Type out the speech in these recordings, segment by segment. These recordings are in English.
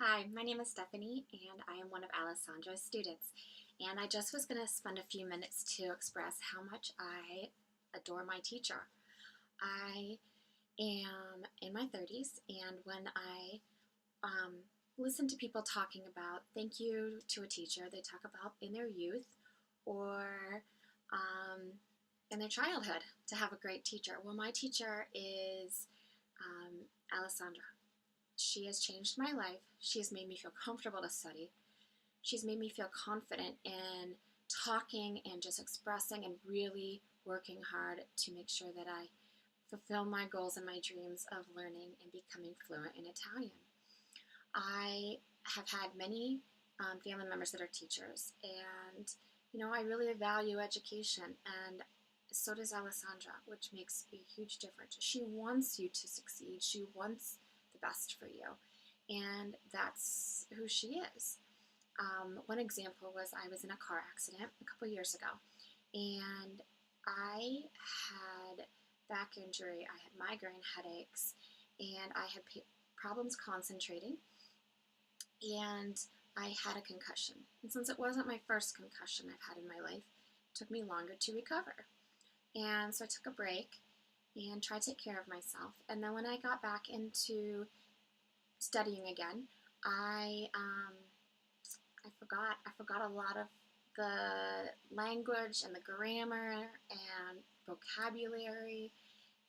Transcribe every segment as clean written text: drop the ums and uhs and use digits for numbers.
Hi, my name is Stephanie, and I am one of Alessandra's students. And I just was going to spend a few minutes to express how much I adore my teacher. I am in my 30s, and when I listen to people talking about thank you to a teacher, they talk about in their youth or in their childhood to have a great teacher. Well, my teacher is Alessandra. She has changed my life. She has made me feel comfortable to study. She's made me feel confident in talking and just expressing and really working hard to make sure that I fulfill my goals and my dreams of learning and becoming fluent in Italian. I have had many family members that are teachers, and I really value education, and so does Alessandra, which makes a huge difference. She wants you to succeed. She wants the best for you, and that's who she is. One example was I was in a car accident a couple years ago, and I had back injury, I had migraine headaches, and I had problems concentrating, and I had a concussion. And since it wasn't my first concussion I've had in my life, it took me longer to recover. And so I took a break and tried to take care of myself. And then when I got back into studying again, I forgot a lot of the language and the grammar and vocabulary,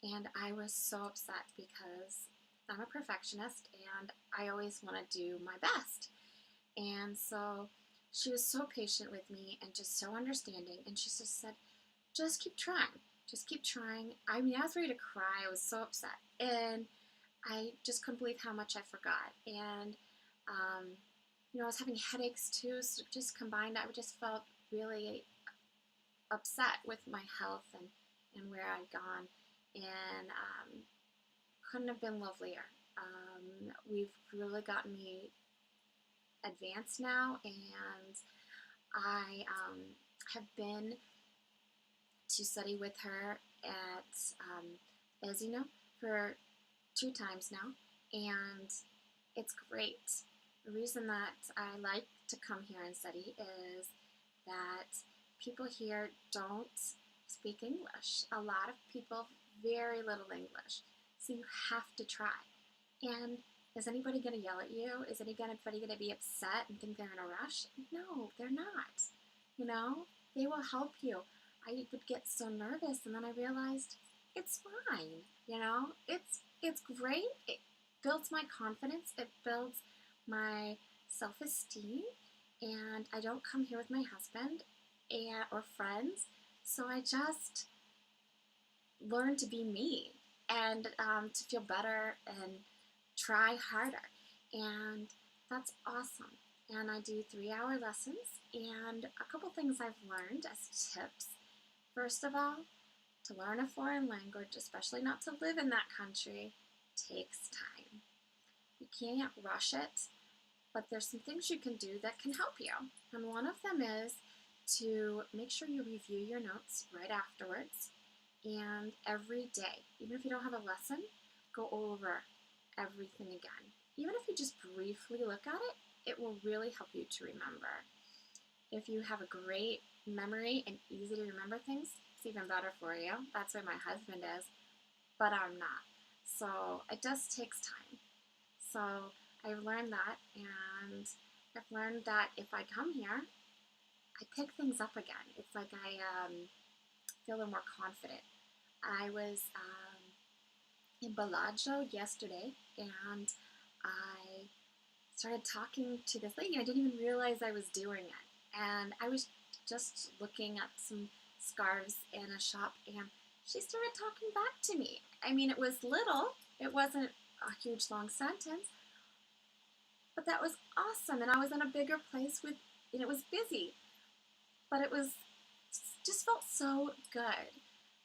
and I was so upset because I'm a perfectionist and I always want to do my best. And so she was so patient with me and just so understanding, and she just said, just keep trying. Just keep trying. I mean, I was ready to cry. I was so upset. And I just couldn't believe how much I forgot. And, I was having headaches too. So just combined, I just felt really upset with my health and where I'd gone. And couldn't have been lovelier. We've really gotten me advanced now. And I have been to study with her at Asino for 2 times now, and it's great. The reason that I like to come here and study is that people here don't speak English. A lot of people, very little English, so you have to try. And is anybody going to yell at you? Is anybody going to be upset and think they're in a rush? No, they're not. They will help you. I would get so nervous, and then I realized it's fine. It's great. It builds my confidence. It builds my self-esteem, and I don't come here with my husband or friends, so I just learn to be me and to feel better and try harder, and that's awesome. And I do 3-hour lessons, and a couple things I've learned as tips. First of all, to learn a foreign language, especially not to live in that country, takes time. You can't rush it, but there's some things you can do that can help you. And one of them is to make sure you review your notes right afterwards, and every day, even if you don't have a lesson, go over everything again. Even if you just briefly look at it, it will really help you to remember. If you have a great memory and easy to remember things, it's even better for you. That's where my husband is, but I'm not. So it just takes time. So I've learned that, and I've learned that if I come here, I pick things up again. It's like I feel a little more confident. I was in Bellagio yesterday, and I started talking to this lady. I didn't even realize I was doing it. And I was just looking at some scarves in a shop, and she started talking back to me. I mean, it was little. It wasn't a huge, long sentence. But that was awesome. And I was in a bigger place and it was busy. But it just felt so good.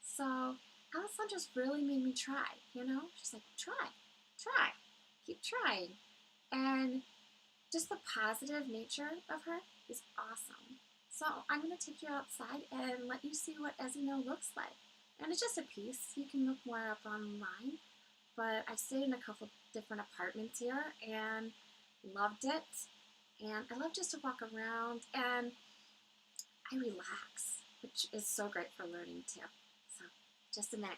So Alessandra's really made me try, She's like, try, keep trying. And just the positive nature of her is awesome. So I'm going to take you outside and let you see what Asino looks like. And it's just a piece. You can look more up online. But I've stayed in a couple different apartments here, and Loved it. And I love just to walk around and I relax, which is so great for learning too. So, just a minute.